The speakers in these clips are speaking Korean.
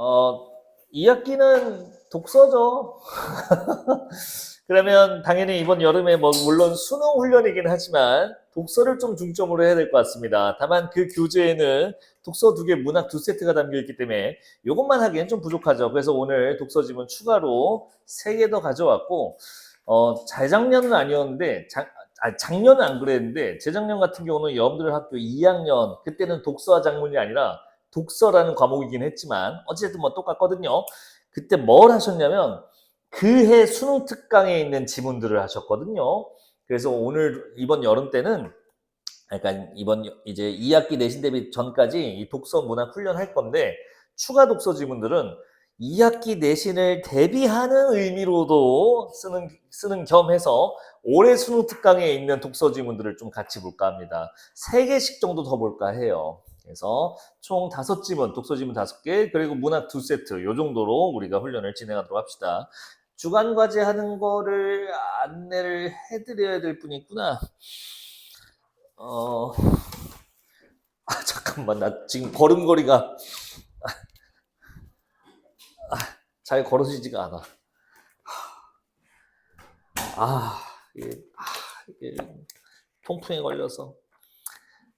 어, 2학기는 독서죠. 그러면 당연히 이번 여름에 뭐 물론 수능 훈련이긴 하지만 독서를 좀 중점으로 해야 될 것 같습니다. 다만 그 교재에는 독서 2개, 문학 2세트가 담겨 있기 때문에 이것만 하기엔 좀 부족하죠. 그래서 오늘 독서 지문 추가로 3개 더 가져왔고 재작년은 아니었는데 작년은 안 그랬는데 재작년 같은 경우는 여러분들 학교 2학년 그때는 독서와 작문이 아니라 독서라는 과목이긴 했지만 어쨌든 뭐 똑같거든요. 그때 뭘 하셨냐면 그해 수능 특강에 있는 지문들을 하셨거든요. 그래서 오늘 이번 여름 때는 그러니까 이번 이제 2학기 내신 대비 전까지 이 독서 문학 훈련할 건데 추가 독서 지문들은 2학기 내신을 대비하는 의미로도 쓰는 겸 해서 올해 수능 특강에 있는 독서 지문들을 좀 같이 볼까 합니다. 3개씩 정도 더 볼까 해요. 그래서 총 5지문, 독서 지문 5개, 그리고 문학 2세트 요 정도로 우리가 훈련을 진행하도록 합시다. 주간 과제 하는 거를 안내를 해드려야 될 분이 있구나. 잠깐만, 나 지금 걸음걸이가 잘 걸어지지가 않아. 이게 통풍에 걸려서.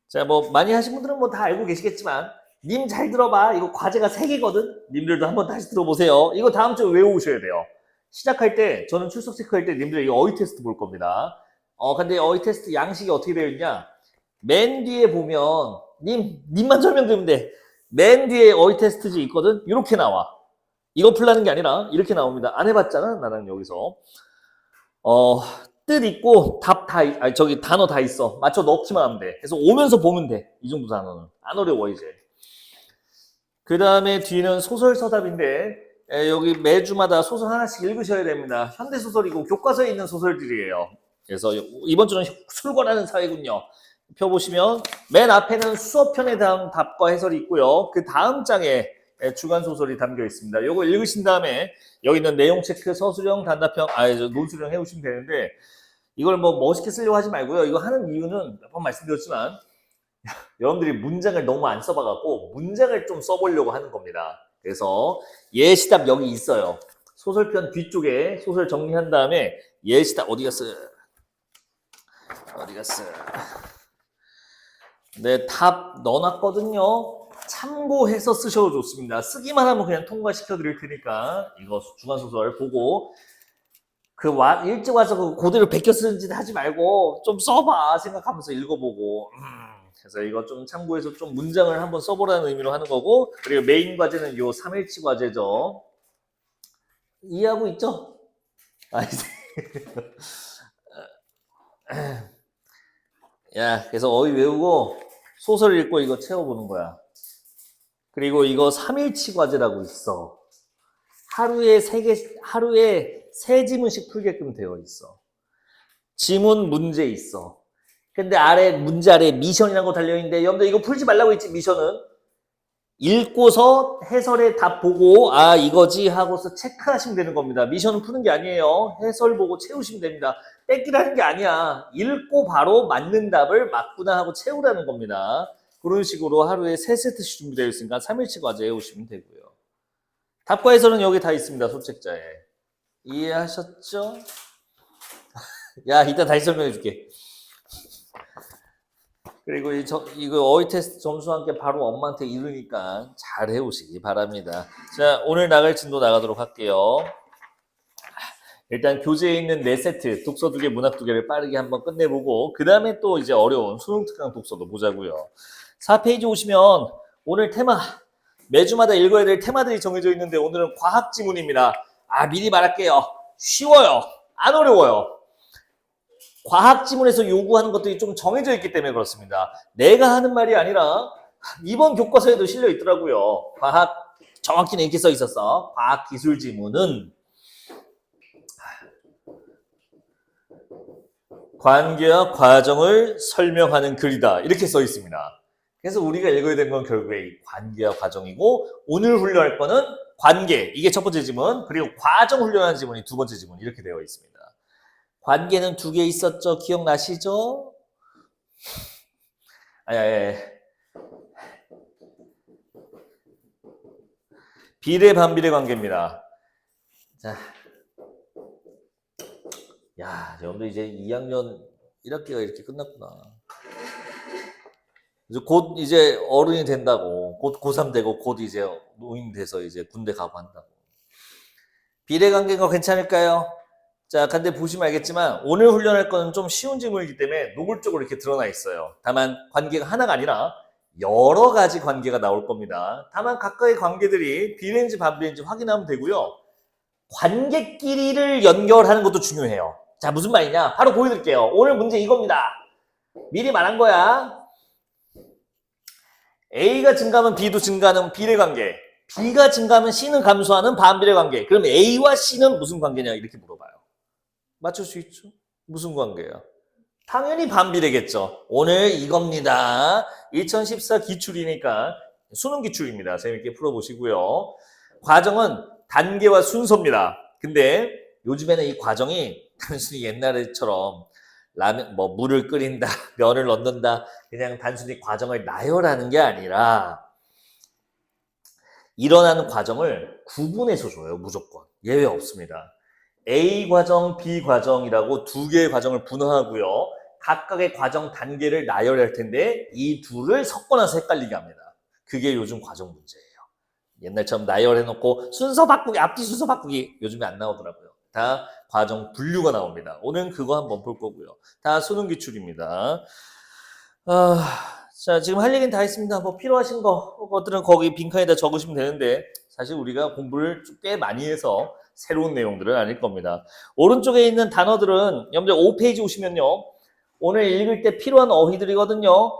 자, 뭐 많이 하신 분들은 뭐 다 알고 계시겠지만 님 잘 들어봐. 이거 과제가 3개거든. 님들도 한번 다시 들어보세요. 이거 다음 주에 외워오셔야 돼요. 시작할 때 저는 출석 체크할 때 님들 이 어휘 테스트 볼 겁니다. 근데 어휘 테스트 양식이 어떻게 되어 있냐? 맨 뒤에 보면 님만 설명드리면 돼. 맨 뒤에 어휘 테스트지 있거든. 이렇게 나와. 이거 풀라는 게 아니라 이렇게 나옵니다. 안 해봤잖아, 나는 여기서. 뜻 있고 답 다, 저기 단어 다 있어. 맞춰 넣기만 하면 돼. 그래서 오면서 보면 돼. 이 정도 단어는. 안 어려워, 이제. 그 다음에 뒤는 소설서답인데, 여기 매주마다 소설 하나씩 읽으셔야 됩니다. 현대소설이고 교과서에 있는 소설들이에요. 그래서 이번 주는 출권하는 사회군요. 펴보시면 맨 앞에는 수업편에 대한 답과 해설이 있고요. 그 다음 장에 주간 소설이 담겨 있습니다. 이거 읽으신 다음에 여기 있는 내용 체크, 서술형, 단답형, 논술형 해오시면 되는데 이걸 뭐 멋있게 쓰려고 하지 말고요. 이거 하는 이유는 몇 번 말씀드렸지만 여러분들이 문장을 너무 안 써봐갖고 문장을 좀 써보려고 하는 겁니다. 그래서 예시답 여기 있어요. 소설편 뒤쪽에 소설 정리한 다음에 예시답 어디 갔어? 네, 답 넣어놨거든요. 참고해서 쓰셔도 좋습니다. 쓰기만 하면 그냥 통과시켜 드릴 테니까 이거 주간소설 보고 일찍 와서 그대로 베껴 쓰는 짓 하지 말고 좀 써봐 생각하면서 읽어보고 그래서 이거 좀 참고해서 좀 문장을 한번 써보라는 의미로 하는 거고 그리고 메인 과제는 요 3일치 과제죠. 이해하고 있죠? 야, 그래서 어휘 외우고 소설 읽고 이거 채워보는 거야. 그리고 이거 3일치 과제라고 있어. 하루에 3지문씩 풀게끔 되어 있어. 지문 문제 있어. 근데 문제 아래 미션이라는 거 달려있는데, 여러분들 이거 풀지 말라고 했지, 미션은. 읽고서 해설에 답 보고, 이거지 하고서 체크하시면 되는 겁니다. 미션은 푸는 게 아니에요. 해설 보고 채우시면 됩니다. 뺏기라는 게 아니야. 읽고 바로 맞는 답을 맞구나 하고 채우라는 겁니다. 그런 식으로 하루에 3세트씩 준비되어 있으니까 3일치 과제 해오시면 되고요. 답과 해설은 여기 다 있습니다. 소책자에. 이해하셨죠? 야, 이따 다시 설명해 줄게. 그리고 이거 어휘 테스트 점수와 함께 바로 엄마한테 이르니까 잘 해오시기 바랍니다. 자, 오늘 나갈 진도 나가도록 할게요. 일단 교재에 있는 4세트, 독서 2개, 문학 2개를 빠르게 한번 끝내보고 그 다음에 또 이제 어려운 수능 특강 독서도 보자고요. 4페이지 오시면 오늘 테마, 매주마다 읽어야 될 테마들이 정해져 있는데 오늘은 과학 지문입니다. 미리 말할게요. 쉬워요. 안 어려워요. 과학 지문에서 요구하는 것들이 좀 정해져 있기 때문에 그렇습니다. 내가 하는 말이 아니라 이번 교과서에도 실려 있더라고요. 정확히는 이렇게 써 있었어. 과학 기술 지문은 관계와 과정을 설명하는 글이다. 이렇게 써 있습니다. 그래서 우리가 읽어야 되는 건 결국에 이 관계와 과정이고 오늘 훈련할 거는 관계. 이게 첫 번째 지문. 그리고 과정 훈련하는 지문이 두 번째 지문. 이렇게 되어 있습니다. 관계는 2개 있었죠? 기억나시죠? 비례 반비례 관계입니다. 자, 야, 여러분들 이제 2학년 1학기가 이렇게 끝났구나. 이제 곧 이제 어른이 된다고, 곧 고3 되고, 곧 이제 노인 돼서 이제 군대 가고 한다고. 비례 관계가 괜찮을까요? 자, 근데 보시면 알겠지만 오늘 훈련할 거는 좀 쉬운 질문이기 때문에 노골적으로 이렇게 드러나 있어요. 다만 관계가 하나가 아니라 여러 가지 관계가 나올 겁니다. 다만 각각의 관계들이 비례인지 반비례인지 확인하면 되고요. 관계끼리를 연결하는 것도 중요해요. 자, 무슨 말이냐? 바로 보여드릴게요. 오늘 문제 이겁니다. 미리 말한 거야. A가 증가하면 B도 증가하는 비례 관계. B가 증가하면 C는 감소하는 반비례 관계. 그럼 A와 C는 무슨 관계냐? 이렇게 물어봐요. 맞출 수 있죠? 무슨 관계야? 당연히 반비례겠죠. 오늘 이겁니다. 2014 기출이니까 수능 기출입니다. 재밌게 풀어보시고요. 과정은 단계와 순서입니다. 근데 요즘에는 이 과정이 단순히 옛날처럼 라면, 물을 끓인다, 면을 넣는다, 그냥 단순히 과정을 나열하는 게 아니라 일어나는 과정을 구분해서 줘요. 무조건. 예외 없습니다. A 과정, B 과정이라고 두 개의 과정을 분화하고요. 각각의 과정 단계를 나열할 텐데 이 둘을 섞어놔서 헷갈리게 합니다. 그게 요즘 과정 문제예요. 옛날처럼 나열해놓고 순서 바꾸기, 앞뒤 순서 바꾸기 요즘에 안 나오더라고요. 다 과정 분류가 나옵니다. 오늘은 그거 한번 볼 거고요. 다 수능 기출입니다. 자, 지금 할 얘기는 다 했습니다. 뭐 필요하신 것들은 거기 빈칸에다 적으시면 되는데 사실 우리가 공부를 꽤 많이 해서 새로운 내용들은 아닐 겁니다. 오른쪽에 있는 단어들은 여러분들 5페이지 오시면요. 오늘 읽을 때 필요한 어휘들이거든요.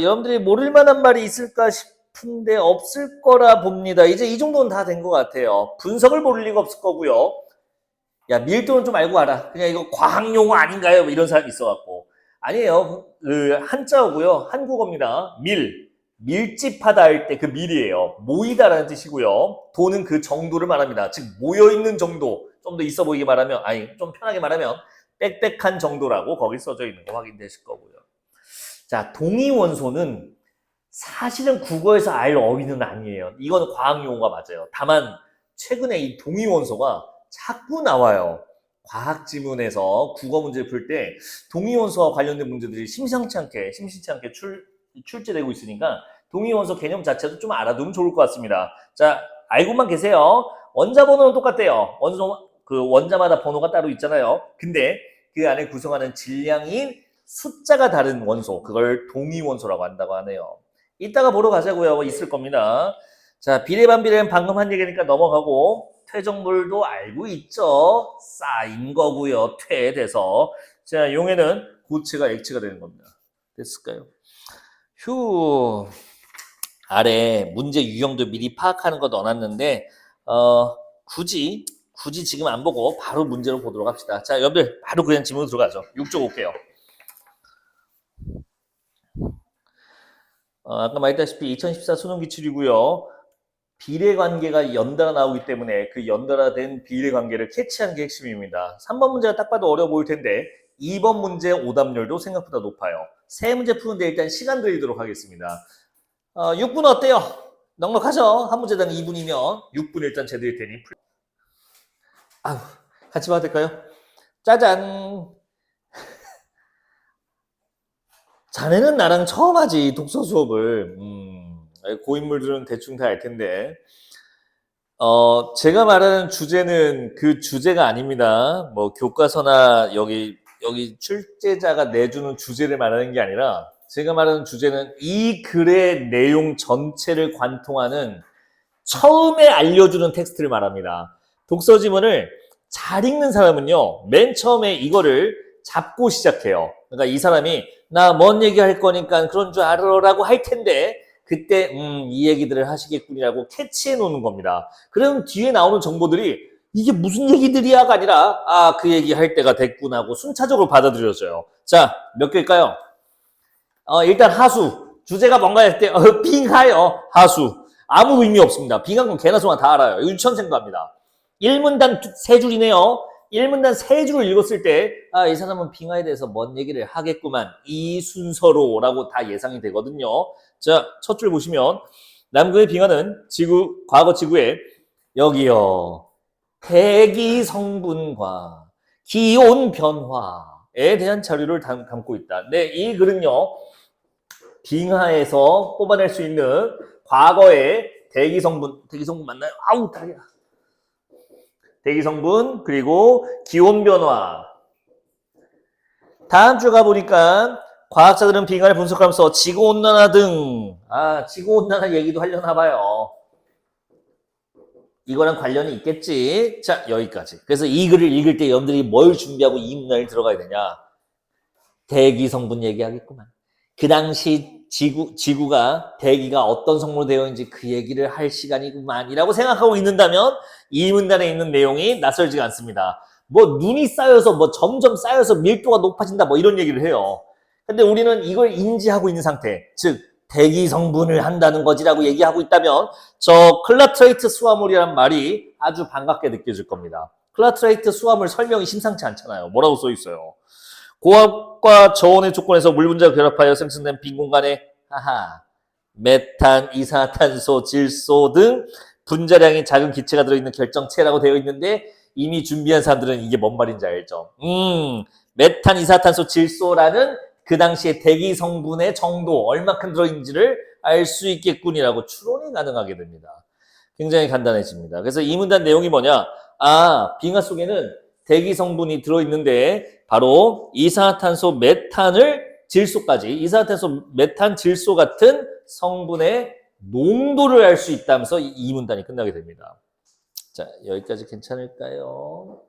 여러분들이 모를 만한 말이 있을까 싶은데 없을 거라 봅니다. 이제 이 정도는 다 된 것 같아요. 분석을 모를 리가 없을 거고요. 야, 밀도는 좀 알고 와라. 그냥 이거 과학용어 아닌가요? 뭐 이런 사람이 있어갖고. 아니에요. 그 한자어고요. 한국어입니다. 밀집하다 할 때 그 밀이에요. 모이다라는 뜻이고요. 도는 그 정도를 말합니다. 즉 모여있는 정도. 좀 더 있어 보이게 말하면, 아니 좀 편하게 말하면 빽빽한 정도라고 거기 써져 있는 거 확인되실 거고요. 자, 동의원소는 사실은 국어에서 알 어휘는 아니에요. 이건 과학용어가 맞아요. 다만 최근에 이 동의원소가 자꾸 나와요. 과학 지문에서 국어 문제를 풀 때 동의원소와 관련된 문제들이 심심치 않게 출제되고 있으니까 동의원소 개념 자체도 좀 알아두면 좋을 것 같습니다. 자, 알고만 계세요. 원자 번호는 똑같대요. 원자마다 번호가 따로 있잖아요. 근데 그 안에 구성하는 질량인 숫자가 다른 원소, 그걸 동의원소라고 한다고 하네요. 이따가 보러 가자고요. 있을 겁니다. 자, 비례반비례는 방금 한 얘기니까 넘어가고 퇴적물도 알고 있죠. 쌓인 거고요. 퇴돼서. 자, 용해는 고체가 액체가 되는 겁니다. 됐을까요? 휴. 아래 문제 유형도 미리 파악하는 거 넣어놨는데 굳이 지금 안 보고 바로 문제로 보도록 합시다. 자, 여러분들 바로 그냥 질문으로 들어가죠. 6쪽 올게요. 아까 말했다시피 2014 수능 기출이고요. 비례관계가 연달아 나오기 때문에 그 연달아된 비례관계를 캐치하는 게 핵심입니다. 3번 문제가 딱 봐도 어려워 보일 텐데 2번 문제 오답률도 생각보다 높아요. 세 문제 푸는데 일단 시간 드리도록 하겠습니다. 6분 어때요? 넉넉하죠? 한 문제당 2분이면 6분 일단 제드릴 테니 같이 봐도 될까요? 짜잔! 자네는 나랑 처음 하지 독서 수업을. 고인물들은 대충 다 알 텐데 제가 말하는 주제는 그 주제가 아닙니다. 뭐 교과서나 여기 출제자가 내주는 주제를 말하는 게 아니라 제가 말하는 주제는 이 글의 내용 전체를 관통하는 처음에 알려주는 텍스트를 말합니다. 독서 지문을 잘 읽는 사람은요, 맨 처음에 이거를 잡고 시작해요. 그러니까 이 사람이 나 뭔 얘기 할 거니까 그런 줄 알아라고 할 텐데 그때 이 얘기들을 하시겠군이라고 캐치해 놓는 겁니다. 그럼 뒤에 나오는 정보들이 이게 무슨 얘기들이야가 아니라 그 얘기 할 때가 됐군 하고 순차적으로 받아들여져요. 자, 몇 개일까요? 일단 하수. 주제가 뭔가 할 때 빙하여 하수. 아무 의미 없습니다. 빙한 건 개나 소나 다 알아요. 유치원생도 합니다. 1문단 3줄이네요. 1문단 3줄을 읽었을 때 이 사람은 빙하에 대해서 뭔 얘기를 하겠구만. 이 순서로 라고 다 예상이 되거든요. 자, 첫 줄 보시면 남극의 빙하는 과거 지구에 여기요. 대기 성분과 기온 변화에 대한 자료를 담고 있다. 네, 이 글은요. 빙하에서 뽑아낼 수 있는 과거의 대기 성분 맞나요? 아우, 다리야. 대기 성분, 그리고 기온 변화. 다음 주 가보니까 과학자들은 빙하를 분석하면서 지구온난화 등, 지구온난화 얘기도 하려나 봐요. 이거랑 관련이 있겠지. 자, 여기까지. 그래서 이 글을 읽을 때 여러분들이 뭘 준비하고 이 문장에 들어가야 되냐. 대기 성분 얘기하겠구만. 그 당시 지구가 대기가 어떤 성분으로 되어 있는지 그 얘기를 할 시간이구만이라고 생각하고 있는다면 이 문단에 있는 내용이 낯설지가 않습니다. 뭐 눈이 쌓여서 뭐 점점 쌓여서 밀도가 높아진다 뭐 이런 얘기를 해요. 근데 우리는 이걸 인지하고 있는 상태, 즉 대기 성분을 한다는 거지라고 얘기하고 있다면 저 클라트레이트 수화물이란 말이 아주 반갑게 느껴질 겁니다. 클라트레이트 수화물 설명이 심상치 않잖아요. 뭐라고 써 있어요? 고압과 저온의 조건에서 물 분자가 결합하여 생성된 빈 공간에 메탄, 이산화탄소, 질소 등 분자량이 작은 기체가 들어있는 결정체라고 되어 있는데 이미 준비한 사람들은 이게 뭔 말인지 알죠? 메탄, 이산화탄소, 질소라는 그 당시에 대기 성분의 정도, 얼마큼 들어있는지를 알 수 있겠군이라고 추론이 가능하게 됩니다. 굉장히 간단해집니다. 그래서 이 문단 내용이 뭐냐? 빙하 속에는 대기 성분이 들어있는데 바로 이산화탄소, 메탄을 질소까지, 이산화탄소, 메탄, 질소 같은 성분의 농도를 알 수 있다면서 이 문단이 끝나게 됩니다. 자, 여기까지 괜찮을까요?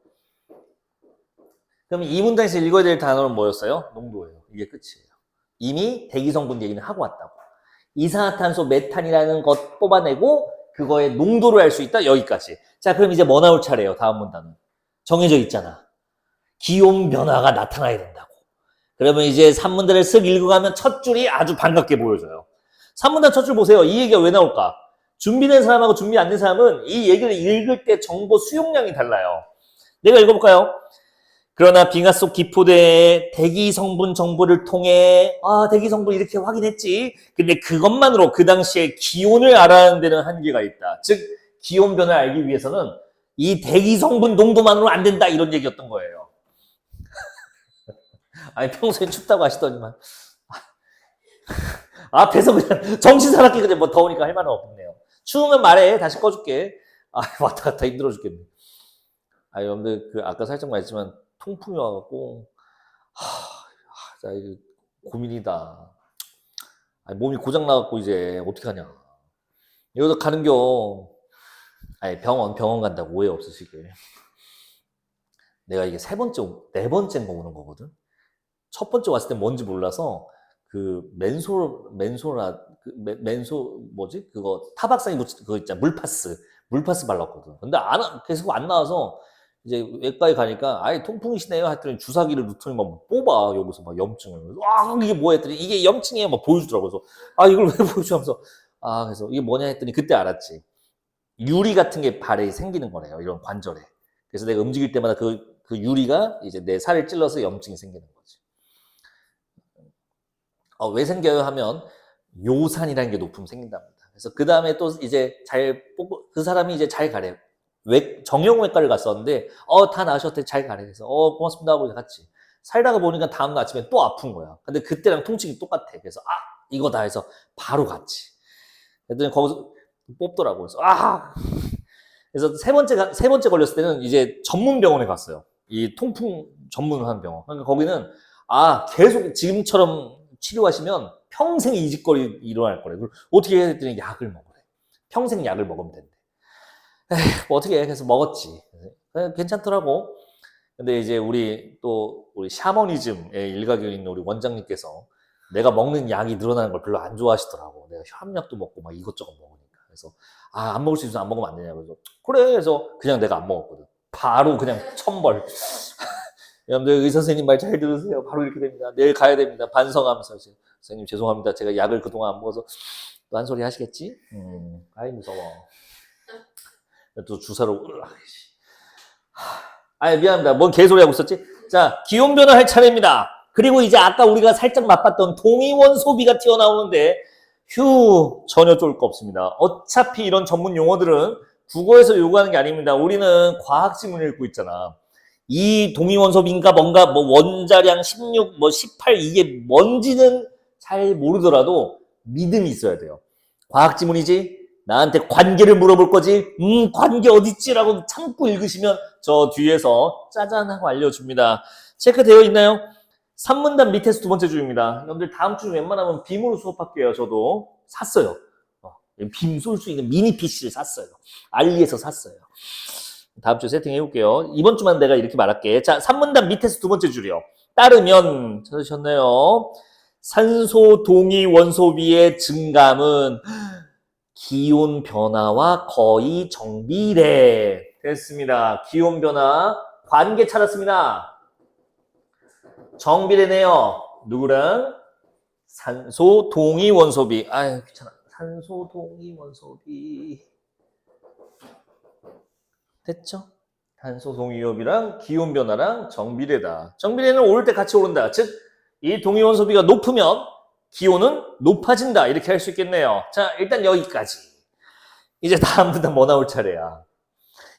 그럼 이 문단에서 읽어야 될 단어는 뭐였어요? 농도예요. 이게 끝이에요. 이미 대기 성분 얘기는 하고 왔다고. 이산화탄소, 메탄이라는 것 뽑아내고 그거의 농도를 알 수 있다. 여기까지. 자, 그럼 이제 뭐 나올 차례예요? 다음 문단은. 정해져 있잖아. 기온 변화가 나타나야 된다고. 그러면 이제 3문단을 쓱 읽어가면 첫 줄이 아주 반갑게 보여져요. 3문단 첫 줄 보세요. 이 얘기가 왜 나올까? 준비된 사람하고 준비 안 된 사람은 이 얘기를 읽을 때 정보 수용량이 달라요. 내가 읽어볼까요? 그러나 빙하 속 기포대의 대기 성분 정보를 통해 대기 성분 이렇게 확인했지. 근데 그것만으로 그 당시에 기온을 알아내는 데는 한계가 있다. 즉 기온 변화를 알기 위해서는 이 대기 성분 농도만으로 안 된다 이런 얘기였던 거예요. 아니 평소에 춥다고 하시더니만 앞에서 그냥 정신 사납게 그냥 뭐 더우니까 할 말은 없네요. 추우면 말해 다시 꺼줄게. 왔다 갔다 힘들어 죽겠네. 여러분들 그 아까 살짝 말했지만 통풍이 와갖고 자 이거 고민이다. 몸이 고장 나갖고 이제 어떻게 하냐. 여기서 가는겨. 병원 간다고 오해 없으시게. 내가 이게 네 번째인 거 오는 거거든. 첫 번째 왔을 때 뭔지 몰라서 그 맨소 뭐지? 그거 타박상이 묻힌 그거 있잖아. 물파스 발랐거든. 근데 계속 안 나와서 이제 외과에 가니까 통풍이시네요 했더니 주사기를 넣더니 막 뽑아 여기서 막 염증을. 이게 뭐야 했더니 이게 염증이에요 막 보여주더라고. 그래서 이걸 왜 보여주면서 그래서 이게 뭐냐 했더니 그때 알았지. 유리 같은 게 발에 생기는 거래요. 이런 관절에. 그래서 내가 움직일 때마다 그 유리가 이제 내 살을 찔러서 염증이 생기는 거지. 왜 생겨요 하면 요산이라는 게 높으면 생긴답니다. 그래서 그 다음에 또 이제 그 사람이 이제 잘 가래요. 정형외과를 갔었는데 다 나으셨대. 잘 가래. 그래서 고맙습니다 하고 갔지. 살다가 보니까 다음날 아침에 또 아픈 거야. 근데 그때랑 통증이 똑같아. 그래서 이거다 해서 바로 갔지. 그랬더니 거기서 뽑더라고. 그래서 그래서 세 번째 걸렸을 때는 이제 전문 병원에 갔어요. 이 통풍 전문한 병원. 그러니까 거기는 계속 지금처럼 치료하시면 평생 이직거리 일어날 거래. 그걸 어떻게 해야 했더니 약을 먹으래. 평생 약을 먹으면 된대. 뭐 어떻게 해? 그래서 먹었지. 괜찮더라고. 근데 이제 우리 샤머니즘의 일각에 있는 우리 원장님께서 내가 먹는 약이 늘어나는 걸 별로 안 좋아하시더라고. 내가 혈압약도 먹고 막 이것저것 먹으니까. 그래서 안 먹을 수 있어서 안 먹으면 안 되냐. 그래서 그래. 그래서 그냥 내가 안 먹었거든. 바로 그냥 천벌. 여러분들 의사 선생님 말 잘 들으세요. 바로 이렇게 됩니다. 내일 가야 됩니다. 반성하면서 선생님 죄송합니다. 제가 약을 그동안 안 먹어서 또 한 소리 하시겠지? 무서워. 또 주사로 미안합니다. 뭔 개소리 하고 있었지? 자, 기온 변화할 차례입니다. 그리고 이제 아까 우리가 살짝 맛봤던 동위원 소비가 튀어나오는데 휴, 전혀 좋을 거 없습니다. 어차피 이런 전문 용어들은 국어에서 요구하는 게 아닙니다. 우리는 과학 지문을 읽고 있잖아. 이 동위원소비인가 뭔가 뭐 원자량 16, 뭐 18 이게 뭔지는 잘 모르더라도 믿음이 있어야 돼요. 과학 지문이지? 나한테 관계를 물어볼 거지? 관계 어딨지라고 참고 읽으시면 저 뒤에서 짜잔 하고 알려줍니다. 체크되어 있나요? 산문단 밑에서 두 번째 줄입니다. 여러분들 다음 주 웬만하면 빔으로 수업할게요. 저도 샀어요. 빔 쏠 수 있는 미니 PC를 샀어요. 알리에서 샀어요. 다음 주 세팅해 볼게요. 이번 주만 내가 이렇게 말할게. 자, 산문단 밑에서 두 번째 줄이요. 따르면 찾으셨나요? 산소 동위 원소비의 증감은 기온 변화와 거의 정비례. 됐습니다. 기온 변화 관계 찾았습니다. 정비례네요. 누구랑? 산소 동위 원소비. 아유 귀찮아. 산소 동위 원소비. 됐죠? 탄소 동위협이랑 기온 변화랑 정비례다. 정비례는 오를 때 같이 오른다. 즉, 이 동위 원소비가 높으면 기온은 높아진다. 이렇게 할 수 있겠네요. 자, 일단 여기까지. 이제 다음 문단 뭐 나올 차례야.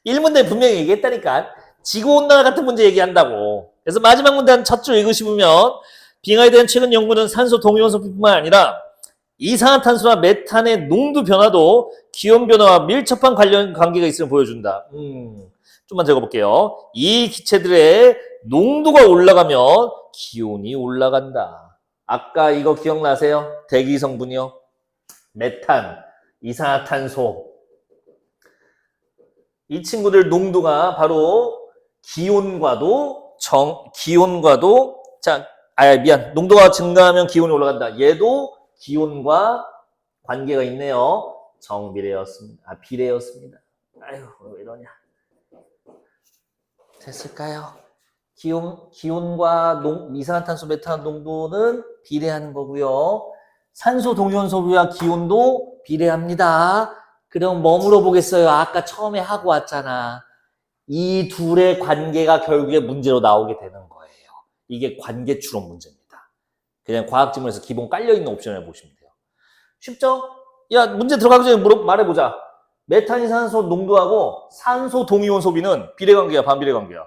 1문단 분명히 얘기했다니까. 지구온난화 같은 문제 얘기한다고. 그래서 마지막 문단 첫 줄 읽으시면 빙하에 대한 최근 연구는 산소 동위 원소비뿐만 아니라 이산화탄소나 메탄의 농도 변화도 기온 변화와 밀접한 관계가 있음을 보여준다. 좀만 적어볼게요. 이 기체들의 농도가 올라가면 기온이 올라간다. 아까 이거 기억나세요? 대기 성분이요. 메탄, 이산화탄소. 이 친구들 농도가 바로 기온과도 농도가 증가하면 기온이 올라간다. 얘도 기온과 관계가 있네요. 정비례였습니다. 비례였습니다. 아유, 왜 이러냐. 됐을까요? 기온과 이산화탄소, 메탄 농도는 비례하는 거고요. 산소 동위원소비와 기온도 비례합니다. 그럼 뭐 물어보겠어요? 아까 처음에 하고 왔잖아. 이 둘의 관계가 결국에 문제로 나오게 되는 거예요. 이게 관계 추론 문제입니다. 그냥 과학 지문에서 기본 깔려있는 옵션을 보시면 돼요. 쉽죠? 야, 문제 들어가기 전에 말해보자. 메탄이산소 농도하고 산소 동위원 소비는 비례관계야, 반비례관계야?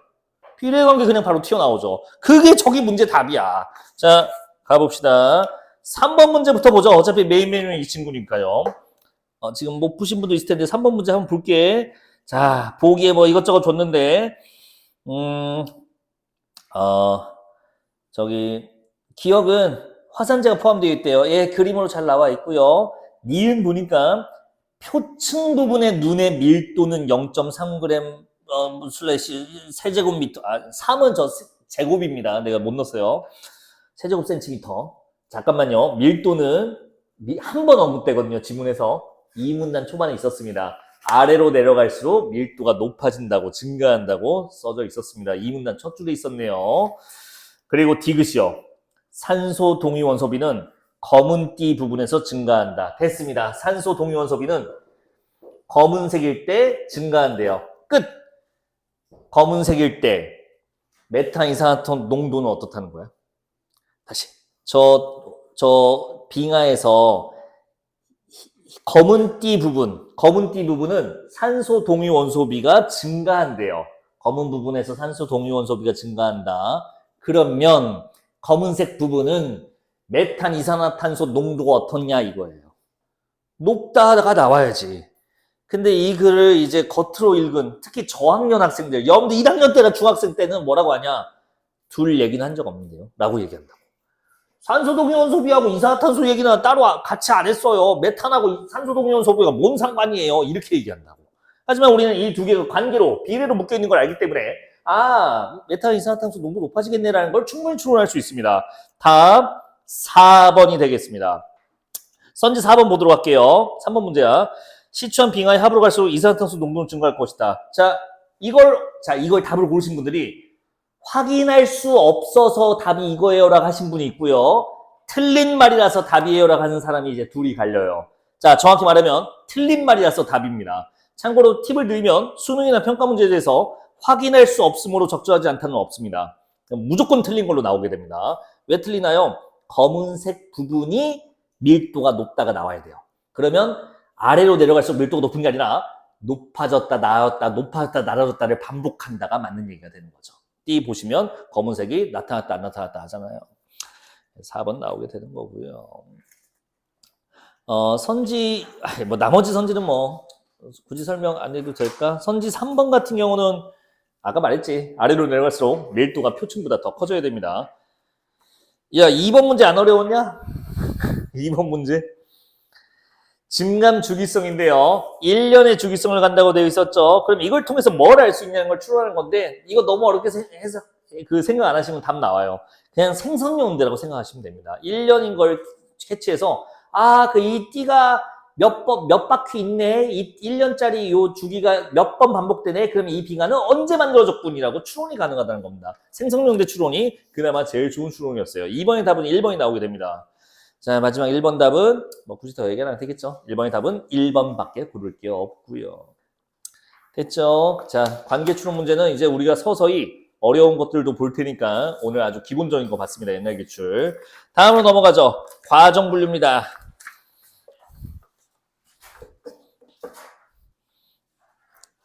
비례관계 그냥 바로 튀어나오죠. 그게 저기 문제 답이야. 자, 가봅시다. 3번 문제부터 보죠. 어차피 메인 메뉴는 이 친구니까요. 지금 못 푸신 분도 있을 텐데 3번 문제 한번 볼게. 자, 보기에 뭐 이것저것 줬는데 기억은 화산재가 포함되어 있대요. 예, 그림으로 잘 나와 있고요. 니은 보니까 표층 부분의 눈의 밀도는 0.3g 슬래시 세제곱미터. 3은 저 제곱입니다. 내가 못 넣었어요. 세제곱 센티미터. 잠깐만요. 밀도는 한 번 언급되거든요. 지문에서. 이 문단 초반에 있었습니다. 아래로 내려갈수록 밀도가 높아진다고, 증가한다고 써져 있었습니다. 이 문단 첫 줄에 있었네요. 그리고 디귿이요. 산소 동위 원소비는 검은 띠 부분에서 증가한다. 됐습니다. 산소 동위 원소비는 검은색일 때 증가한대요. 끝! 검은색일 때 메탄 이산화탄소 농도는 어떻다는 거야? 다시. 저 빙하에서 검은 띠 부분은 산소 동위 원소비가 증가한대요. 검은 부분에서 산소 동위 원소비가 증가한다. 그러면 검은색 부분은 메탄 이산화탄소 농도가 어떻냐 이거예요. 높다가 나와야지. 근데 이 글을 이제 겉으로 읽은 특히 저학년 학생들, 여러분들 1학년 때나 중학생 때는 뭐라고 하냐? 둘 얘기는 한 적 없는데요. 라고 얘기한다고. 산소 동위 원소비하고 이산화탄소 얘기는 따로 같이 안 했어요. 메탄하고 산소 동위 원소비가 뭔 상관이에요. 이렇게 얘기한다고. 하지만 우리는 이 두 개가 관계로, 비례로 묶여있는 걸 알기 때문에 메탄 이산화탄소 농도 높아지겠네라는 걸 충분히 추론할 수 있습니다. 답 4번이 되겠습니다. 선지 4번 보도록 할게요. 3번 문제야. 시추한 빙하의 합으로 갈수록 이산화탄소 농도는 증가할 것이다. 자, 이걸 답을 고르신 분들이 확인할 수 없어서 답이 이거예요라고 하신 분이 있고요. 틀린 말이라서 답이에요라고 하는 사람이 이제 둘이 갈려요. 자, 정확히 말하면 틀린 말이라서 답입니다. 참고로 팁을 드리면 수능이나 평가 문제에 대해서 확인할 수 없으므로 적절하지 않다는 없습니다. 무조건 틀린 걸로 나오게 됩니다. 왜 틀리나요? 검은색 부분이 밀도가 높다가 나와야 돼요. 그러면 아래로 내려갈수록 밀도가 높은 게 아니라 높아졌다 나왔다 높아졌다 낮아졌다를 반복한다가 맞는 얘기가 되는 거죠. 띠 보시면 검은색이 나타났다 안 나타났다 하잖아요. 4번 나오게 되는 거고요. 선지 뭐 나머지 선지는 뭐 굳이 설명 안 해도 될까? 선지 3번 같은 경우는 아까 말했지. 아래로 내려갈수록 밀도가 표층보다 더 커져야 됩니다. 야, 2번 문제 안 어려웠냐? 2번 문제. 진감 주기성인데요. 1년의 주기성을 간다고 되어 있었죠. 그럼 이걸 통해서 뭘 알 수 있냐는 걸 추론하는 건데 이거 너무 어렵게 해서 생각 안 하시면 답 나와요. 그냥 생성용대라고 생각하시면 됩니다. 1년인 걸 캐치해서 그 이 띠가 몇 바퀴 있네. 이 1년짜리 요 주기가 몇 번 반복되네. 그럼 이 빙하는 언제 만들어졌군이라고 추론이 가능하다는 겁니다. 생성용대 추론이 그나마 제일 좋은 추론이었어요. 2번의 답은 1번이 나오게 됩니다. 자, 마지막 1번 답은 뭐 굳이 더 얘기는 안 되겠죠. 1번의 답은 1번밖에 고를 게 없고요. 됐죠? 자, 관계 추론 문제는 이제 우리가 서서히 어려운 것들도 볼 테니까 오늘 아주 기본적인 거 봤습니다. 옛날 기출. 다음으로 넘어가죠. 과정 분류입니다.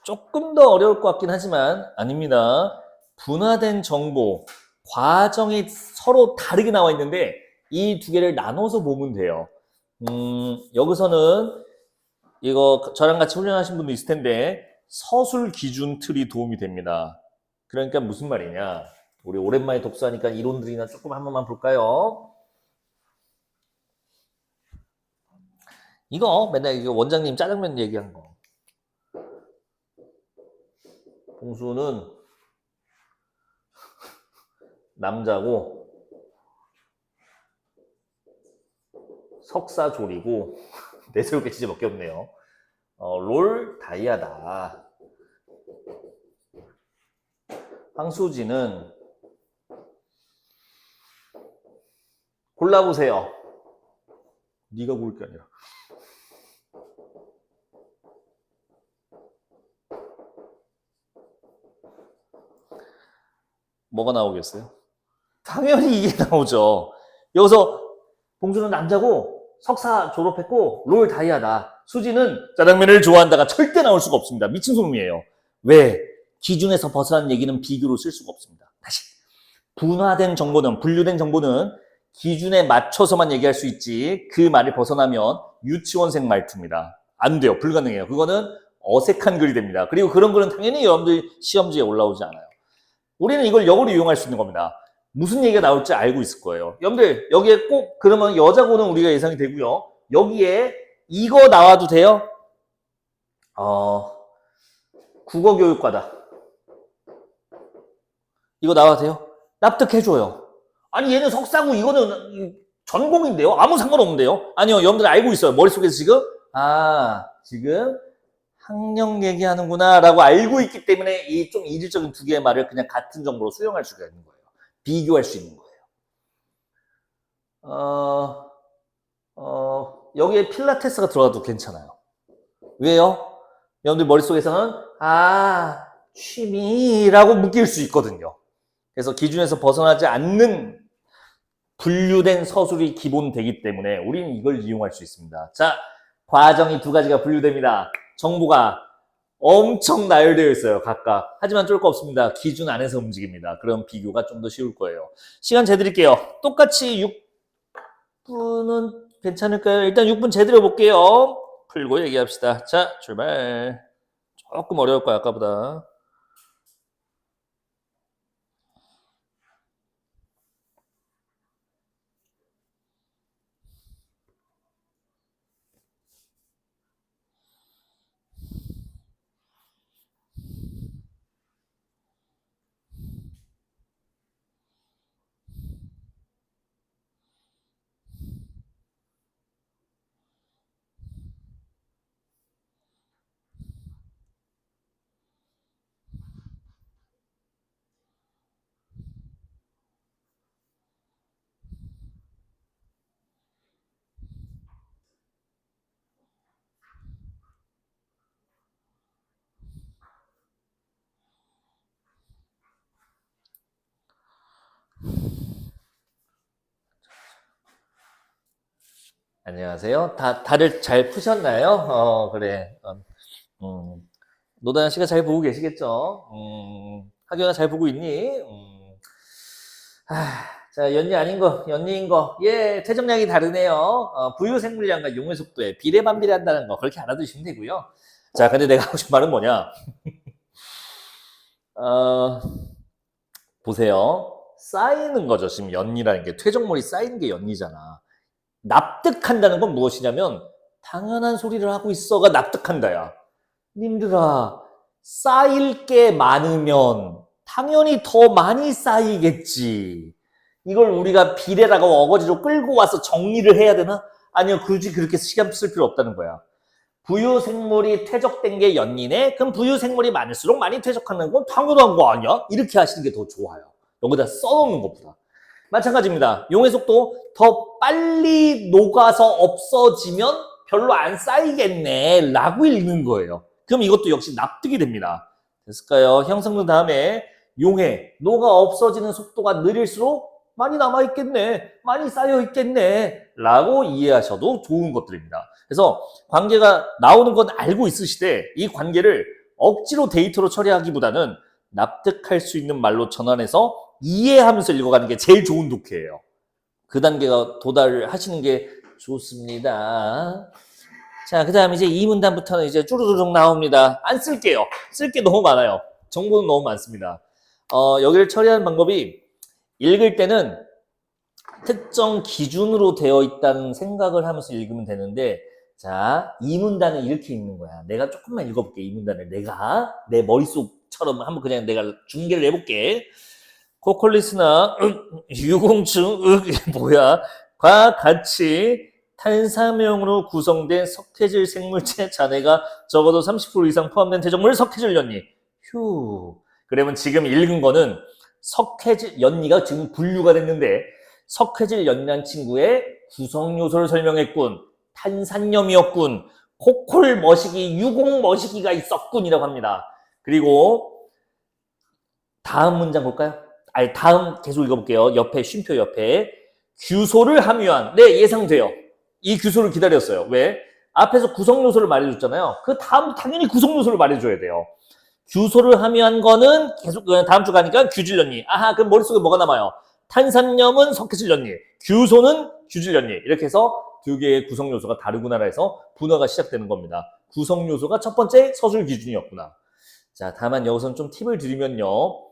조금 더 어려울 것 같긴 하지만 아닙니다. 분화된 정보, 과정이 서로 다르게 나와 있는데 이 두 개를 나눠서 보면 돼요. 여기서는 이거 저랑 같이 훈련하신 분도 있을 텐데 서술 기준 틀이 도움이 됩니다. 그러니까 무슨 말이냐? 우리 오랜만에 독서하니까 이론들이나 조금 한 번만 볼까요? 이거 맨날 이거 원장님 짜장면 얘기한 거. 봉수는 남자고 석사졸이고 내세울 게 진짜 몇 개 없네요. 롤 다이아다. 황수지는 골라보세요. 네가 고를 게 아니라. 뭐가 나오겠어요? 당연히 이게 나오죠. 여기서 봉수는 남자고 석사 졸업했고 롤 다이아다. 수지는 짜장면을 좋아한다가 절대 나올 수가 없습니다. 미친 소름이에요. 왜? 기준에서 벗어난 얘기는 비교로 쓸 수가 없습니다. 다시. 분화된 정보는, 분류된 정보는 기준에 맞춰서만 얘기할 수 있지 그 말이 벗어나면 유치원생 말투입니다. 안 돼요. 불가능해요. 그거는 어색한 글이 됩니다. 그리고 그런 거는 당연히 여러분들 시험지에 올라오지 않아요. 우리는 이걸 역으로 이용할 수 있는 겁니다. 무슨 얘기가 나올지 알고 있을 거예요. 여러분들 여기에 꼭 그러면 여자고는 우리가 예상이 되고요. 여기에 이거 나와도 돼요? 국어교육과다. 이거 나와도 돼요? 납득해줘요. 아니 얘는 석사고 이거는 전공인데요? 아무 상관없는데요? 아니요. 여러분들 알고 있어요. 머릿속에서 지금 지금 학력 얘기하는구나 라고 알고 있기 때문에 이 좀 이질적인 두 개의 말을 그냥 같은 정보로 수용할 수가 있는 거예요. 비교할 수 있는 거예요. 여기에 필라테스가 들어가도 괜찮아요. 왜요? 여러분들 머릿속에서는 취미라고 묶일 수 있거든요. 그래서 기준에서 벗어나지 않는 분류된 서술이 기본되기 때문에 우리는 이걸 이용할 수 있습니다. 자, 과정이 두 가지가 분류됩니다. 정보가 엄청 나열되어 있어요, 각각. 하지만 쫄 거 없습니다. 기준 안에서 움직입니다. 그럼 비교가 좀 더 쉬울 거예요. 시간 재드릴게요. 똑같이 6분은 괜찮을까요? 일단 6분 재드려 볼게요. 풀고 얘기합시다. 자, 출발. 조금 어려울 거야, 아까보다. 안녕하세요. 다들 잘 푸셨나요? 그래. 노다현 씨가 잘 보고 계시겠죠? 하경아 잘 보고 있니? 자, 연리 아닌 거, 연리인 거. 예, 퇴적량이 다르네요. 부유 생물량과 용의 속도에 비례반비례한다는 거, 그렇게 알아두시면 되고요. 자, 근데 내가 하고 싶은 말은 뭐냐? 어, 보세요. 쌓이는 거죠. 지금 연리라는 게. 퇴적물이 쌓이는 게 연리잖아. 납득한다는 건 무엇이냐면, 당연한 소리를 하고 있어가 납득한다야. 님들아, 쌓일 게 많으면 당연히 더 많이 쌓이겠지. 이걸 우리가 비례라고 어거지로 끌고 와서 정리를 해야 되나? 아니요, 굳이 그렇게 시간 쓸 필요 없다는 거야. 부유생물이 퇴적된 게 연리네? 그럼 부유생물이 많을수록 많이 퇴적하는 건 당연한 거 아니야? 이렇게 하시는 게 더 좋아요. 여기다 써놓는 것보다. 마찬가지입니다. 용의 속도 더 빨리 녹아서 없어지면 별로 안 쌓이겠네 라고 읽는 거예요. 그럼 이것도 역시 납득이 됩니다. 됐을까요? 형성문 다음에 용해, 녹아 없어지는 속도가 느릴수록 많이 남아있겠네, 많이 쌓여있겠네 라고 이해하셔도 좋은 것들입니다. 그래서 관계가 나오는 건 알고 있으시되 이 관계를 억지로 데이터로 처리하기보다는 납득할 수 있는 말로 전환해서 이해하면서 읽어가는 게 제일 좋은 독해예요. 그 단계가 도달하시는 게 좋습니다. 자, 그 다음에 이제 이 문단부터는 이제 쭈루루룩 나옵니다. 안 쓸게요. 쓸 게 너무 많아요. 정보는 너무 많습니다. 여기를 처리하는 방법이 읽을 때는 특정 기준으로 되어 있다는 생각을 하면서 읽으면 되는데, 자, 이 문단은 이렇게 읽는 거야. 내가 조금만 읽어볼게. 이 문단을 내가 내 머릿속처럼 한번 그냥 내가 중계를 해볼게. 코콜리스나 유공충 뭐야 과 같이 탄사명으로 구성된 석회질 생물체 잔해가 적어도 30% 이상 포함된 퇴적물 석회질 연리. 휴. 그러면 지금 읽은 거는 석회질 연리가 지금 분류가 됐는데 석회질 연리란 친구의 구성 요소를 설명했군. 탄산염이었군. 코콜 머시기, 유공 머시기가 있었군이라고 합니다. 그리고 다음 문장 볼까요? 다음 계속 읽어볼게요. 옆에 쉼표 옆에 규소를 함유한. 네, 예상돼요. 이 규소를 기다렸어요. 왜? 앞에서 구성 요소를 말해줬잖아요. 그 다음 당연히 구성 요소를 말해줘야 돼요. 규소를 함유한 거는 계속 다음 주 가니까 규질연리. 아하, 그럼 머릿속에 뭐가 남아요? 탄산염은 석회질연리, 규소는 규질연리. 이렇게 해서 두 개의 구성 요소가 다르구나 해서 분화가 시작되는 겁니다. 구성 요소가 첫 번째 서술 기준이었구나. 자, 다만 여기서는 좀 팁을 드리면요.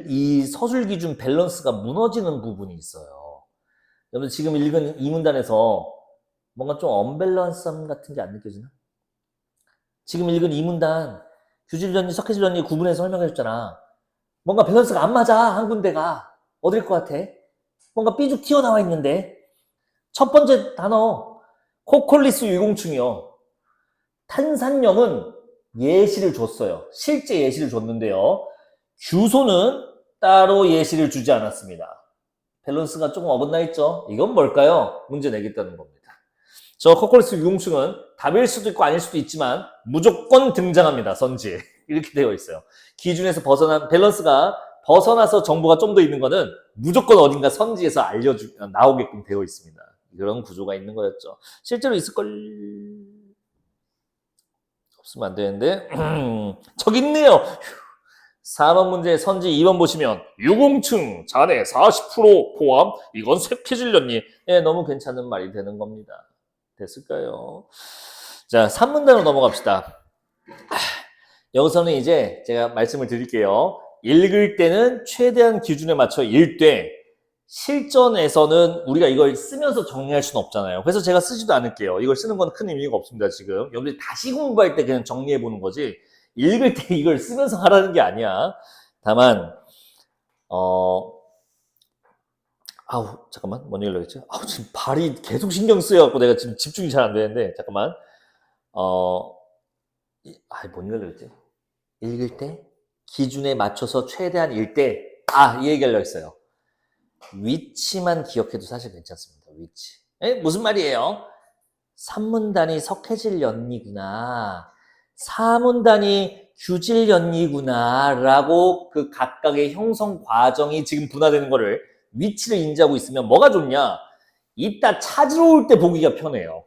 이 서술 기준 밸런스가 무너지는 부분이 있어요. 여러분 지금 읽은 이 문단에서 뭔가 좀 언밸런스함 같은 게 안 느껴지나? 지금 읽은 이 문단 규질연리, 석회질연리 구분해서 설명해 줬잖아. 뭔가 밸런스가 안 맞아. 한 군데가. 어딜 것 같아? 뭔가 삐죽 튀어나와 있는데 첫 번째 단어 코콜리스 유공충이요. 탄산염은 예시를 줬어요. 실제 예시를 줬는데요. 규소는 따로 예시를 주지 않았습니다. 밸런스가 조금 어긋나 있죠? 이건 뭘까요? 문제 내겠다는 겁니다. 저 코콜리스 유공충은 답일 수도 있고 아닐 수도 있지만 무조건 등장합니다. 선지에. 이렇게 되어 있어요. 기준에서 벗어난 밸런스가 벗어나서 정보가 좀 더 있는 거는 무조건 어딘가 선지에서 나오게끔 되어 있습니다. 이런 구조가 있는 거였죠. 실제로 있을걸 없으면 안 되는데 저기 있네요. 4번 문제 선지 2번 보시면 유공충 잔해 40% 포함 이건 석회질연리. 예, 너무 괜찮은 말이 되는 겁니다. 됐을까요? 자, 3문단으로 넘어갑시다. 여기서는 이제 제가 말씀을 드릴게요. 읽을 때는 최대한 기준에 맞춰 읽되 실전에서는 우리가 이걸 쓰면서 정리할 수는 없잖아요. 그래서 제가 쓰지도 않을게요. 이걸 쓰는 건 큰 의미가 없습니다. 지금 여러분들이 다시 공부할 때 그냥 정리해 보는 거지 읽을 때 이걸 쓰면서 하라는 게 아니야. 다만 잠깐만 뭔 얘기를 했지? 지금 발이 계속 신경 쓰여갖고 내가 지금 집중이 잘 안 되는데 잠깐만 뭔 얘기를 했지? 읽을 때 기준에 맞춰서 최대한 읽되 이 얘기하려고 했어요. 위치만 기억해도 사실 괜찮습니다. 위치. 무슨 말이에요? 3문단이 석회질 연리구나. 4문단이 규질 연리구나 라고 그 각각의 형성 과정이 지금 분화되는 거를 위치를 인지하고 있으면 뭐가 좋냐? 이따 찾으러 올 때 보기가 편해요.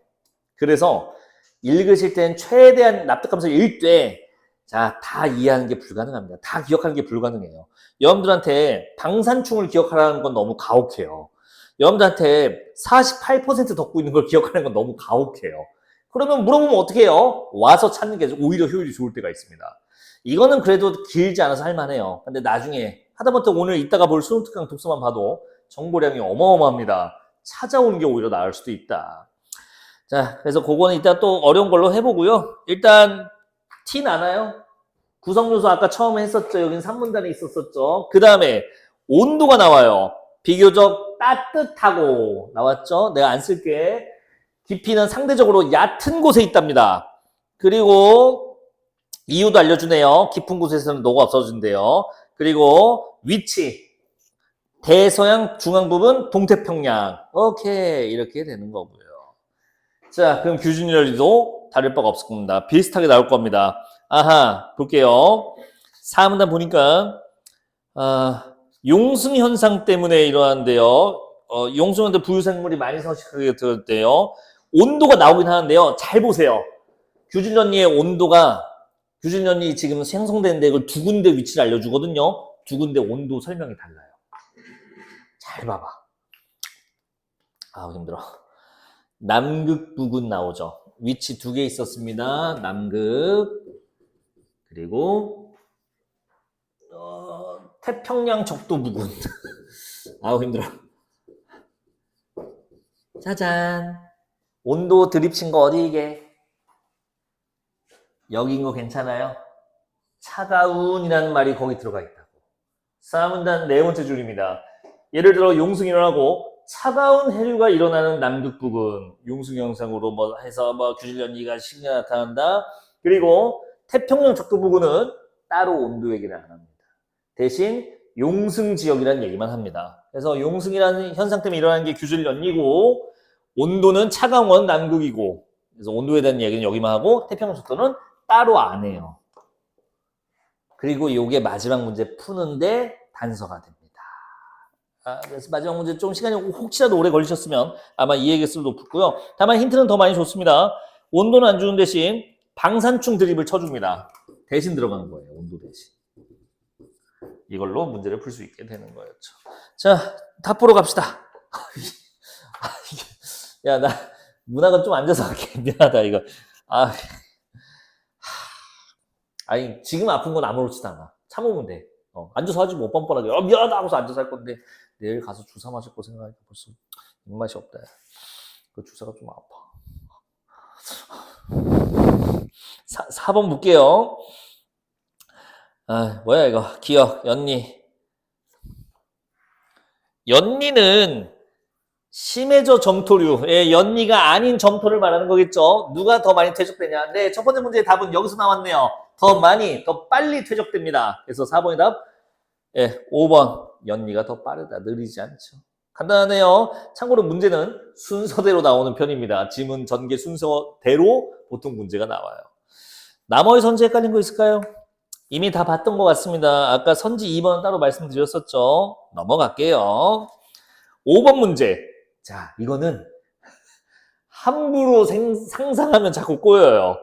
그래서 읽으실 땐 최대한 납득하면서 읽되 자, 다 이해하는 게 불가능합니다. 다 기억하는 게 불가능해요. 여러분들한테 방산충을 기억하라는 건 너무 가혹해요. 여러분들한테 48% 덮고 있는 걸 기억하는 건 너무 가혹해요. 그러면 물어보면 어떻게 해요? 와서 찾는 게 오히려 효율이 좋을 때가 있습니다. 이거는 그래도 길지 않아서 할만해요. 근데 나중에 하다못해 오늘 이따가 볼 수능 특강 독서만 봐도 정보량이 어마어마합니다. 찾아오는 게 오히려 나을 수도 있다. 자, 그래서 그거는 이따 또 어려운 걸로 해보고요. 일단 티 나나요? 구성요소 아까 처음에 했었죠. 여긴 3문단에 있었었죠. 그 다음에 온도가 나와요. 비교적 따뜻하고 나왔죠. 내가 안 쓸게. 깊이는 상대적으로 얕은 곳에 있답니다. 그리고 이유도 알려주네요. 깊은 곳에서는 녹아 없어진대요. 그리고 위치. 대서양 중앙 부분 동태평양. 오케이. 이렇게 되는 거고요. 자, 그럼 규준열리도 다를 바가 없을 겁니다. 비슷하게 나올 겁니다. 아하, 볼게요. 4문단 보니까 용승 현상 때문에 이러한데요. 용승한테 부유생물이 많이 서식하게 되었대요. 온도가 나오긴 하는데요. 잘 보세요. 규준연리의 온도가 규준연리 지금 생성되는데 이걸 두 군데 위치를 알려주거든요. 두 군데 온도 설명이 달라요. 잘 봐봐. 아우 힘들어. 남극 부근 나오죠. 위치 두 개 있었습니다. 남극 그리고 태평양 적도 부근. 아우 힘들어. 짜잔. 온도 드립친 거 어디 이게? 여긴 거 괜찮아요? 차가운이라는 말이 거기 들어가 있다고. 4문단 네 번째 줄입니다. 예를 들어 용승이 일어나고 차가운 해류가 일어나는 남극 부근 용승 현상으로 뭐 해서 뭐 규질연리가 심리가 나타난다. 그리고 태평양 적도 부근은 따로 온도 얘기를 안 합니다. 대신 용승 지역이라는 얘기만 합니다. 그래서 용승이라는 현상 때문에 일어나는 게 규질연리고 온도는 차가운 건 남극이고 그래서 온도에 대한 얘기는 여기만 하고 태평양 적도는 따로 안 해요. 그리고 이게 마지막 문제 푸는데 단서가 됩니다. 그래서 마지막 문제 좀 시간이 혹시라도 오래 걸리셨으면 아마 이해 개수도 높고요. 다만 힌트는 더 많이 줬습니다. 온도는 안 주는 대신 방산충 드립을 쳐줍니다. 대신 들어가는 거예요. 온도 대신. 이걸로 문제를 풀 수 있게 되는 거였죠. 자, 답 보러 갑시다. 야, 나 문학은 좀 앉아서 할게. 미안하다 이거. 아니 지금 아픈 건 아무렇지도 않아. 참으면 돼. 앉아서 하지 뭐 뻔뻔하게. 미안하다 하고서 앉아서 할 건데 내일 가서 주사 맞을 거 생각하니까 벌써 입맛이 없다. 그 주사가 좀 아파. 4번 볼게요. 뭐야 이거. 기억, 연리. 연리는 심해져 점토류의 연리가 아닌 점토를 말하는 거겠죠. 누가 더 많이 퇴적되냐. 네, 첫 번째 문제의 답은 여기서 나왔네요. 더 많이, 더 빨리 퇴적됩니다. 그래서 4번의 답, 5번. 연리가 더 빠르다. 느리지 않죠. 간단하네요. 참고로 문제는 순서대로 나오는 편입니다. 지문 전개 순서대로 보통 문제가 나와요. 나머지 선지 헷갈린 거 있을까요? 이미 다 봤던 것 같습니다. 아까 선지 2번 따로 말씀드렸었죠. 넘어갈게요. 5번 문제. 자, 이거는 함부로 상상하면 자꾸 꼬여요.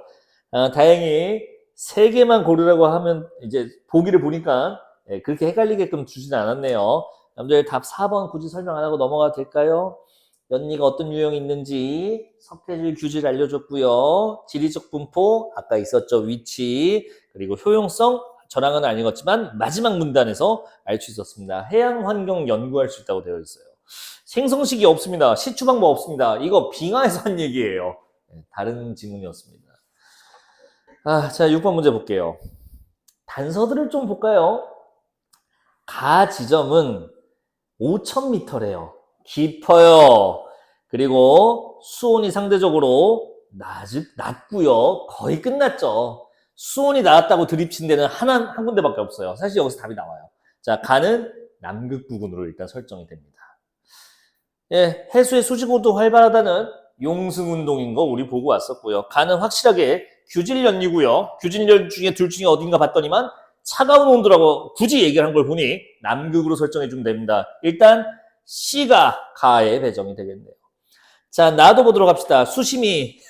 다행히 3개만 고르라고 하면 이제 보기를 보니까 그렇게 헷갈리게끔 주진 않았네요. 여러분들 답 4번 굳이 설명 안 하고 넘어가도 될까요? 연리가 어떤 유형이 있는지 석회질 규질 알려줬고요. 지리적 분포 아까 있었죠. 위치 그리고 효용성 저랑은 안 읽었지만 마지막 문단에서 알 수 있었습니다. 해양 환경 연구할 수 있다고 되어 있어요. 생성식이 없습니다. 시추 방법 없습니다. 이거 빙하에서 한 얘기예요. 다른 지문이었습니다. 자, 6번 문제 볼게요. 단서들을 좀 볼까요? 가 지점은 5,000m래요. 깊어요. 그리고 수온이 상대적으로 낮고요. 거의 끝났죠. 수온이 낮았다고 드립친 데는 한 군데밖에 없어요. 사실 여기서 답이 나와요. 자, 가는 남극 부근으로 일단 설정이 됩니다. 해수의 수지구도 활발하다는 용승운동인 거 우리 보고 왔었고요. 가는 확실하게 규질연리고요. 규질연 중에 둘 중에 어딘가 봤더니만 차가운 온도라고 굳이 얘기를 한 걸 보니 남극으로 설정해 주면 됩니다. 일단 C가 가에 배정이 되겠네요. 자, 나도 보도록 합시다. 수심이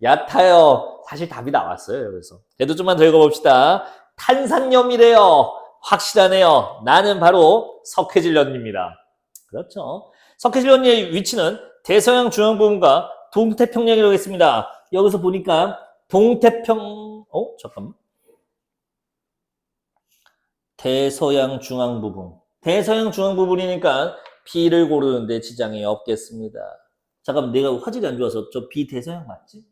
얕아요. 사실 답이 나왔어요. 여기서. 그래도 좀만 더 읽어봅시다. 탄산염이래요. 확실하네요. 나는 바로 석회질염입니다. 그렇죠. 석회질염의 위치는 대서양 중앙 부분과 동태평양이라고 했습니다. 여기서 보니까 잠깐만. 대서양 중앙 부분. 대서양 중앙 부분이니까 B를 고르는데 지장이 없겠습니다. 잠깐만, 내가 화질이 안 좋아서 저 B 대서양 맞지?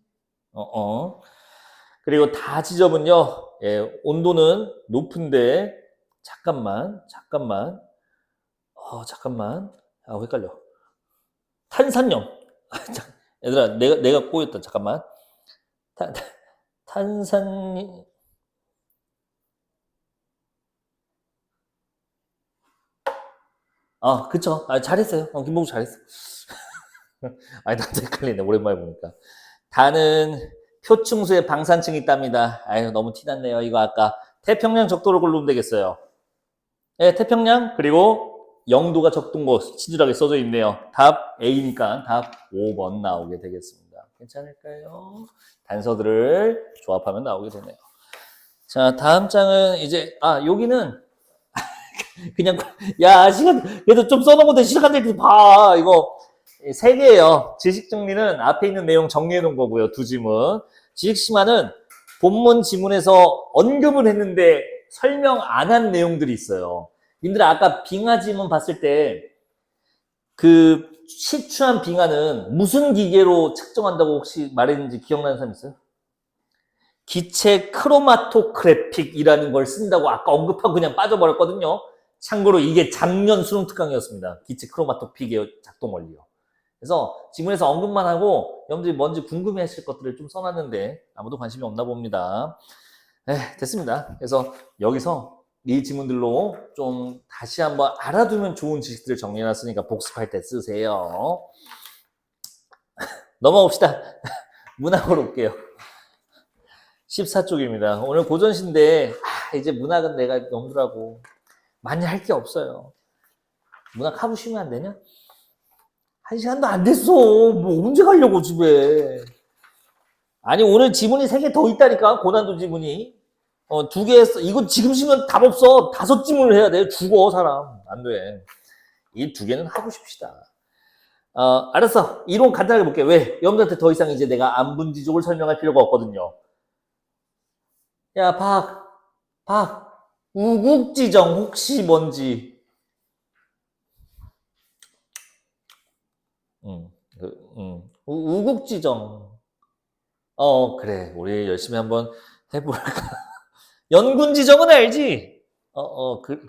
그리고 다 지점은요, 예, 온도는 높은데, 잠깐만. 헷갈려. 탄산염. 얘들아, 내가 꼬였다. 잠깐만. 탄산, 그쵸. 잘했어요. 김봉주 잘했어. 나도 헷갈리네. 오랜만에 보니까. 다는 표층수에 방산층이 있답니다. 너무 티났네요. 이거 아까 태평양 적도를 고르면 되겠어요. 네, 태평양, 그리고 영도가 적동고 친절하게 써져 있네요. 답 A니까 답 5번 나오게 되겠습니다. 괜찮을까요? 단서들을 조합하면 나오게 되네요. 자, 다음 장은 이제, 여기는 그냥, 시간, 그래도 좀 써놓은 건데 시간 될 때 봐. 이거 3개예요. 지식 정리는 앞에 있는 내용 정리해 놓은 거고요. 2지문. 지식 심화는 본문 지문에서 언급을 했는데 설명 안 한 내용들이 있어요. 님들 아까 빙하 지문 봤을 때 그 시추한 빙하는 무슨 기계로 측정한다고 혹시 말했는지 기억나는 사람 있어요? 기체 크로마토그래픽이라는 걸 쓴다고 아까 언급하고 그냥 빠져버렸거든요. 참고로 이게 작년 수능 특강이었습니다. 기체 크로마토픽의 작동 원리요. 그래서 지문에서 언급만 하고 여러분들이 뭔지 궁금해하실 것들을 좀 써놨는데 아무도 관심이 없나 봅니다. 됐습니다. 그래서 여기서 이 지문들로 좀 다시 한번 알아두면 좋은 지식들을 정리해놨으니까 복습할 때 쓰세요. 넘어갑시다. 문학으로 올게요. 14쪽입니다. 오늘 고전시인데 이제 문학은 내가 넘더라고. 많이 할 게 없어요. 문학 하루 쉬면 안 되냐? 1시간도 안 됐어. 뭐 언제 가려고 집에. 아니 오늘 지문이 3개 더 있다니까. 고난도 지문이. 2개 했어. 이거 지금 쉬면 답 없어. 5지문을 해야 돼. 죽어 사람. 안 돼. 이 2개는 하고 싶시다. 알았어. 이론 간단하게 볼게. 왜? 여러분들한테 더 이상 이제 내가 안분지족을 설명할 필요가 없거든요. 야, 우국지정 혹시 뭔지. 우국지정. 그래. 우리 열심히 한번 해볼까. 연군지정은 알지?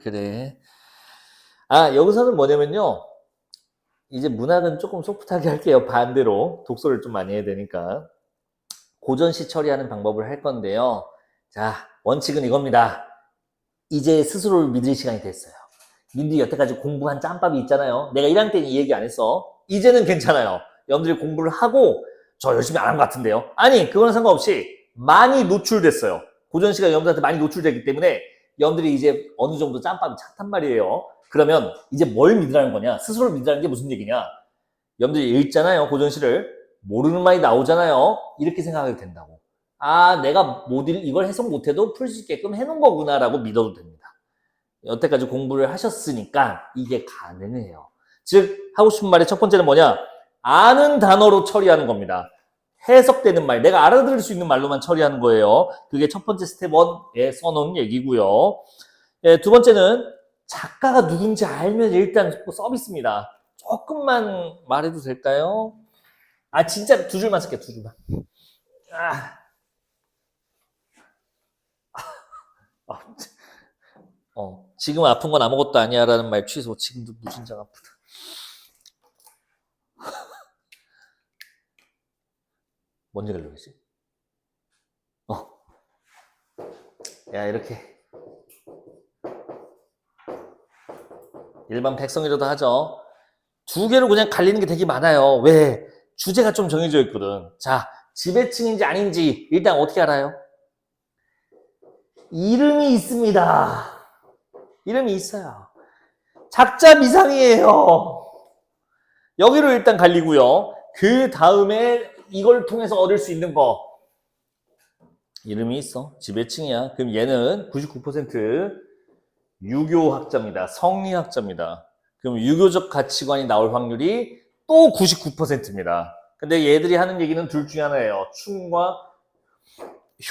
그래. 여기서는 뭐냐면요. 이제 문학은 조금 소프트하게 할게요. 반대로. 독서를 좀 많이 해야 되니까. 고전시 처리하는 방법을 할 건데요. 자, 원칙은 이겁니다. 이제 스스로를 믿을 시간이 됐어요. 님들이 여태까지 공부한 짬밥이 있잖아요. 내가 1학년 때는 이 얘기 안 했어. 이제는 괜찮아요. 여러분들이 공부를 하고 저 열심히 안 한 것 같은데요. 아니, 그거는 상관없이 많이 노출됐어요. 고전시가 여러분들한테 많이 노출되기 때문에 여러분들이 이제 어느 정도 짬밥이 찼단 말이에요. 그러면 이제 뭘 믿으라는 거냐? 스스로를 믿으라는 게 무슨 얘기냐? 여러분들이 읽잖아요. 고전시를. 모르는 말이 나오잖아요. 이렇게 생각하게 된다고. 내가 이걸 해석 못해도 풀 수 있게끔 해놓은 거구나라고 믿어도 됩니다. 여태까지 공부를 하셨으니까 이게 가능해요. 즉 하고 싶은 말의 첫 번째는 뭐냐? 아는 단어로 처리하는 겁니다. 해석되는 말, 내가 알아들을 수 있는 말로만 처리하는 거예요. 그게 첫 번째 스텝 1에 써놓은 얘기고요. 두 번째는 작가가 누군지 알면 일단 서비스입니다. 조금만 말해도 될까요? 진짜 2줄만 쓸게요. 2줄만. 지금 아픈 건 아무것도 아니야 라는 말 취소. 지금도 무진장 아프다. 뭔지 알려겠지? 야, 이렇게 일반 백성이라도 하죠. 2개로 그냥 갈리는 게 되게 많아요. 왜? 주제가 좀 정해져 있거든. 자, 지배층인지 아닌지 일단 어떻게 알아요? 이름이 있습니다. 이름이 있어요. 작자 미상이에요. 여기로 일단 갈리고요. 그 다음에 이걸 통해서 얻을 수 있는 거. 이름이 있어. 지배층이야. 그럼 얘는 99% 유교학자입니다. 성리학자입니다. 그럼 유교적 가치관이 나올 확률이 또 99%입니다. 근데 얘들이 하는 얘기는 둘 중에 하나예요. 충과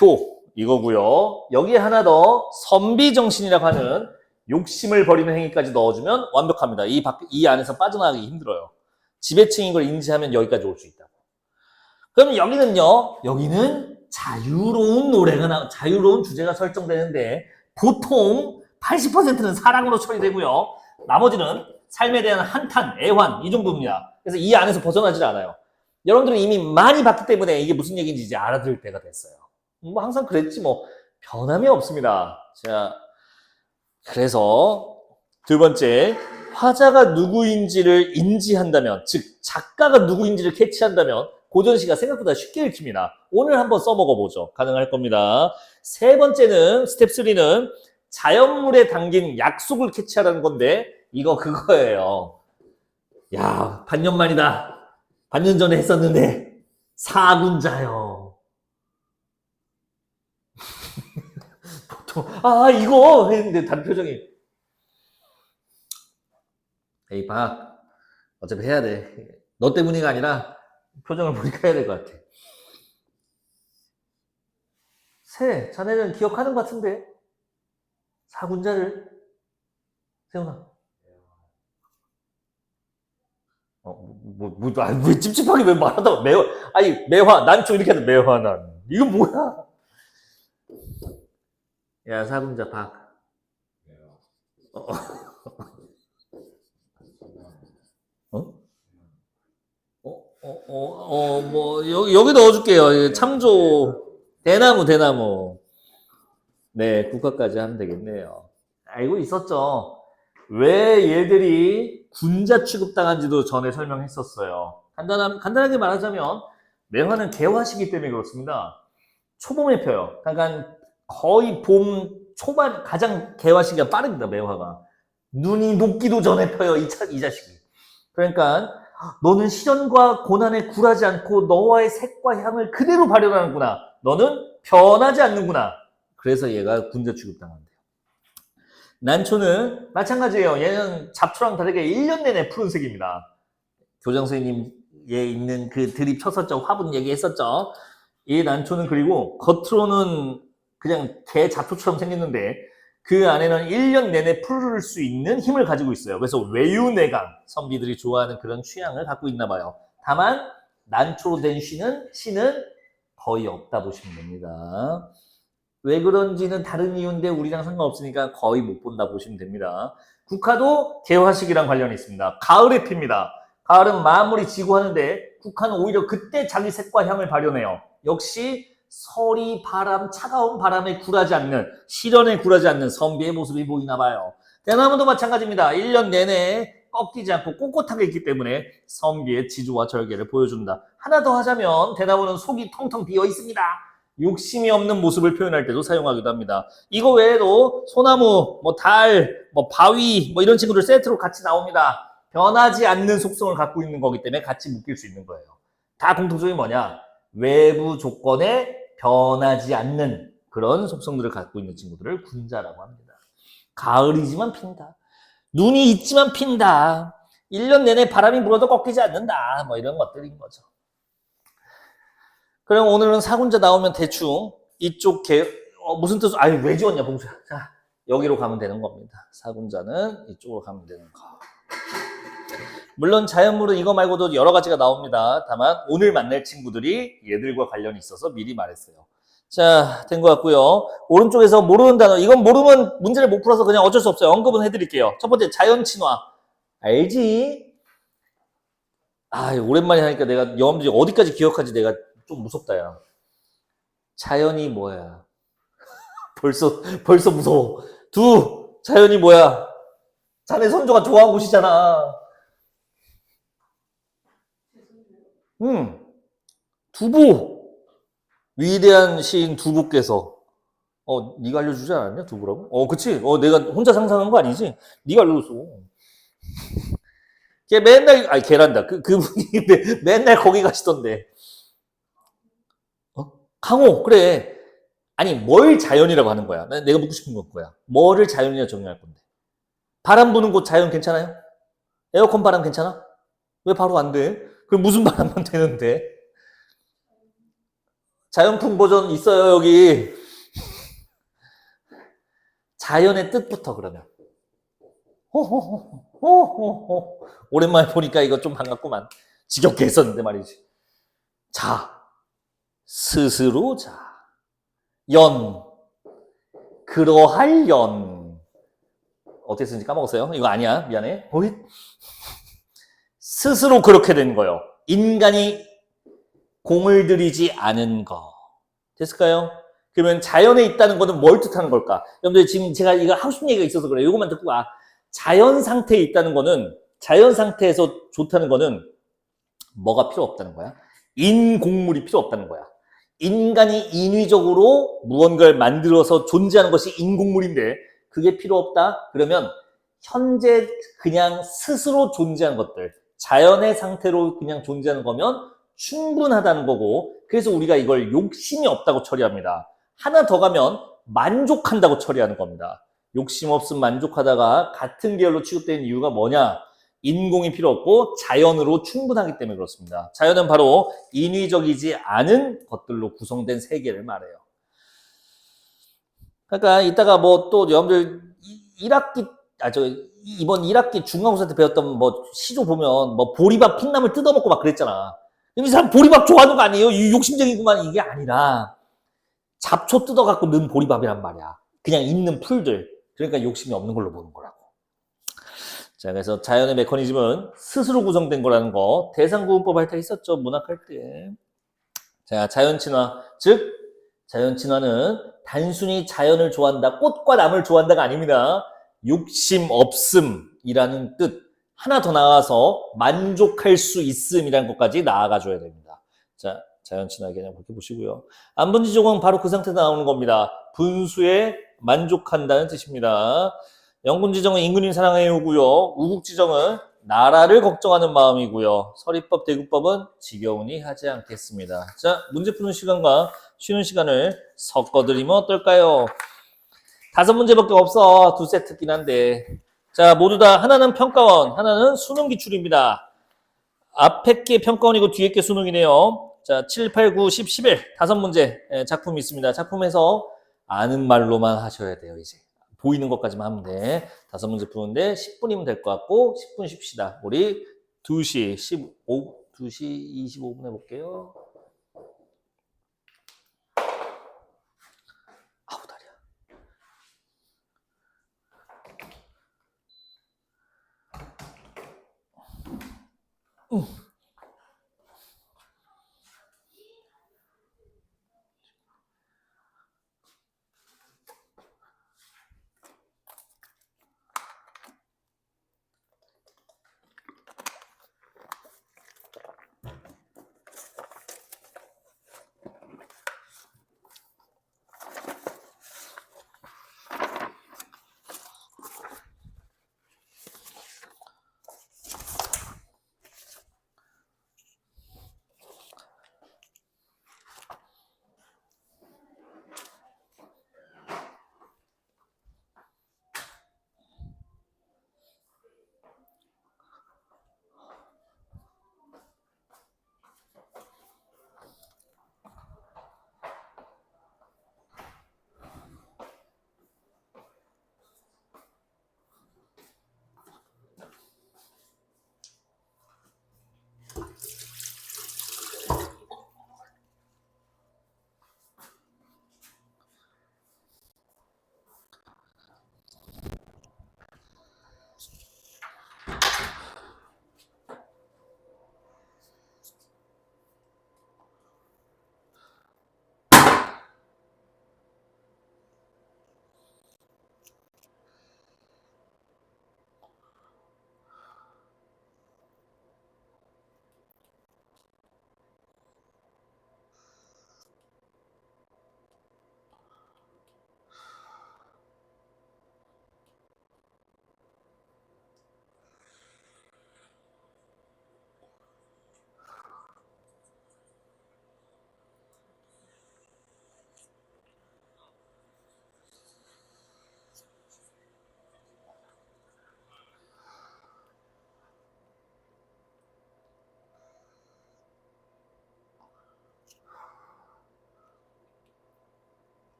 효 이거고요. 여기에 하나 더 선비정신이라고 하는 욕심을 버리는 행위까지 넣어주면 완벽합니다. 이 안에서 빠져나가기 힘들어요. 지배층인 걸 인지하면 여기까지 올 수 있다고. 그럼 여기는요. 여기는 자유로운 주제가 설정되는데 보통 80%는 사랑으로 처리되고요. 나머지는 삶에 대한 한탄, 애환 이 정도입니다. 그래서 이 안에서 벗어나질 않아요. 여러분들은 이미 많이 봤기 때문에 이게 무슨 얘기인지 이제 알아들을 때가 됐어요. 뭐 항상 그랬지 뭐 변함이 없습니다. 자, 그래서 두 번째 화자가 누구인지를 인지한다면, 즉 작가가 누구인지를 캐치한다면 고전시가 생각보다 쉽게 읽힙니다. 오늘 한번 써먹어 보죠. 가능할 겁니다. 세 번째는 스텝 3는 자연물에 담긴 약속을 캐치하라는 건데 이거 그거예요. 야, 반년 만이다. 반년 전에 했었는데 사군자요. 보통 이거 했는데 다른 표정이 에이 박 어차피 해야 돼. 너 때문이가 아니라 표정을 보니까 해야 될 것 같아. 새 자네는 기억하는 것 같은데 사군자를 세훈아 왜 찝찝하게 왜 말하다가 매화 난초 이렇게 하는 매화난 이건 뭐야? 야 사군자 박 여기 넣어줄게요. 참조 대나무 네 국화까지 하면 되겠네요. 알고 있었죠. 왜 얘들이 군자 취급당한지도 전에 설명했었어요. 간단하게 말하자면 매화는 개화시기 때문에 그렇습니다. 초봄에 펴요. 그러니까 거의 봄 초반 가장 개화시기가 빠릅니다. 매화가 눈이 녹기도 전에 펴요. 이 자식이. 그러니까 너는 시련과 고난에 굴하지 않고 너와의 색과 향을 그대로 발현하는구나. 너는 변하지 않는구나. 그래서 얘가 군자 취급당한대요. 난초는 마찬가지예요. 얘는 잡초랑 다르게 1년 내내 푸른색입니다. 교장 선생님에 있는 그 드립 쳤었죠. 화분 얘기했었죠. 이 난초는 그리고 겉으로는 그냥 개 잡초처럼 생겼는데 그 안에는 1년 내내 푸를 수 있는 힘을 가지고 있어요. 그래서 외유내강, 선비들이 좋아하는 그런 취향을 갖고 있나 봐요. 다만 난초로 된 씨는 거의 없다 보시면 됩니다. 왜 그런지는 다른 이유인데 우리랑 상관없으니까 거의 못 본다 보시면 됩니다. 국화도 개화식이랑 관련이 있습니다. 가을에 핍니다. 가을은 마무리 지고 하는데 국화는 오히려 그때 자기 색과 향을 발현해요. 역시 서리 바람, 차가운 바람에 굴하지 않는, 시련에 굴하지 않는 선비의 모습이 보이나 봐요. 대나무도 마찬가지입니다. 1년 내내 꺾이지 않고 꼿꼿하게 있기 때문에 선비의 지조와 절개를 보여준다. 하나 더 하자면 대나무는 속이 텅텅 비어 있습니다. 욕심이 없는 모습을 표현할 때도 사용하기도 합니다. 이거 외에도 소나무, 달, 바위 이런 친구들 세트로 같이 나옵니다. 변하지 않는 속성을 갖고 있는 거기 때문에 같이 묶일 수 있는 거예요. 다 공통점이 뭐냐? 외부 조건에 변하지 않는 그런 속성들을 갖고 있는 친구들을 군자라고 합니다. 가을이지만 핀다. 눈이 있지만 핀다. 1년 내내 바람이 불어도 꺾이지 않는다. 이런 것들인 거죠. 그럼 오늘은 사군자 나오면 대충 이쪽 무슨 뜻? 왜 지웠냐 봉수야. 자, 여기로 가면 되는 겁니다. 사군자는 이쪽으로 가면 되는 거. 물론 자연물은 이거 말고도 여러 가지가 나옵니다. 다만 오늘 만날 친구들이 얘들과 관련이 있어서 미리 말했어요. 자, 된 것 같고요. 오른쪽에서 모르는 단어. 이건 모르면 문제를 못 풀어서 그냥 어쩔 수 없어요. 언급은 해드릴게요. 첫 번째 자연친화. 알지? 오랜만에 하니까 내가 여러분들이 어디까지 기억하지 내가 좀 무섭다, 야. 자연이 뭐야? 벌써 무서워. 자연이 뭐야? 자네 선조가 좋아한 곳이잖아. 두부. 위대한 시인 두부께서. 네가 알려주지 않았냐? 두부라고? 그치. 내가 혼자 상상한 거 아니지? 네가 알려줬어. 걔 맨날, 아니, 걔란다. 그분이 맨날 거기 가시던데. 강호, 그래. 아니, 뭘 자연이라고 하는 거야? 내가 묻고 싶은 건 거야. 뭐를 자연이라 정의할 건데? 바람 부는 곳 자연 괜찮아요? 에어컨 바람 괜찮아? 왜 바로 안 돼? 그럼 무슨 바람만 되는데? 자연풍 버전 있어요, 여기. 자연의 뜻부터 그러면. 호호호호호호호. 오랜만에 보니까 이거 좀 반갑구만. 지겹게 했었는데 말이지. 자, 스스로 자. 연, 그러할 연. 어떻게 쓰는지 까먹었어요? 이거 아니야. 미안해. 호잇. 스스로 그렇게 된 거요. 인간이 공을 들이지 않은 거. 됐을까요? 그러면 자연에 있다는 거는 뭘 뜻하는 걸까? 여러분들 지금 제가 이거 하고 싶은 얘기가 있어서 그래요. 이것만 듣고 와. 자연 상태에 있다는 거는, 자연 상태에서 좋다는 거는 뭐가 필요 없다는 거야? 인공물이 필요 없다는 거야. 인간이 인위적으로 무언가를 만들어서 존재하는 것이 인공물인데 그게 필요 없다? 그러면 현재 그냥 스스로 존재하는 것들, 자연의 상태로 그냥 존재하는 거면 충분하다는 거고, 그래서 우리가 이걸 욕심이 없다고 처리합니다. 하나 더 가면 만족한다고 처리하는 겁니다. 욕심 없음 만족하다가 같은 계열로 취급되는 이유가 뭐냐? 인공이 필요 없고 자연으로 충분하기 때문에 그렇습니다. 자연은 바로 인위적이지 않은 것들로 구성된 세계를 말해요. 그러니까 이따가 뭐 또 여러분들 1학기 이번 1학기 중간고사 때 배웠던 뭐 시조 보면 뭐 보리밥 콩나물 뜯어먹고 막 그랬잖아. 이 사람 보리밥 좋아하는 거 아니에요? 욕심쟁이구만. 이게 아니라 잡초 뜯어갖고 넣은 보리밥이란 말이야. 그냥 있는 풀들. 그러니까 욕심이 없는 걸로 보는 거라고. 자, 그래서 자연의 메커니즘은 스스로 구성된 거라는 거. 대상구분법 할 때 있었죠. 문학할 때. 자, 자연친화. 즉, 자연친화는 단순히 자연을 좋아한다, 꽃과 나무를 좋아한다가 아닙니다. 욕심 없음이라는 뜻. 하나 더 나아가서 만족할 수 있음이라는 것까지 나아가줘야 됩니다. 자, 자연친화 개념 그렇게 보시고요. 안분지종은 바로 그 상태에서 나오는 겁니다. 분수에 만족한다는 뜻입니다. 영군지정은 인근인 사랑의 요구요. 우국지정은 나라를 걱정하는 마음이고요. 서리법, 대구법은 지겨우니 하지 않겠습니다. 자, 문제 푸는 시간과 쉬는 시간을 섞어드리면 어떨까요? 5문제밖에 없어. 2세트긴 한데. 자, 모두 다 하나는 평가원, 하나는 수능 기출입니다. 앞에 게 평가원이고 뒤에 게 수능이네요. 자, 7, 8, 9, 10, 11. 5문제 작품이 있습니다. 작품에서 아는 말로만 하셔야 돼요, 이제. 보이는 것까지만 하면 돼. 5문제 푸는데 10분이면 될 것 같고 10분 쉽시다. 우리 2시 25분 해볼게요. 아우 다리야.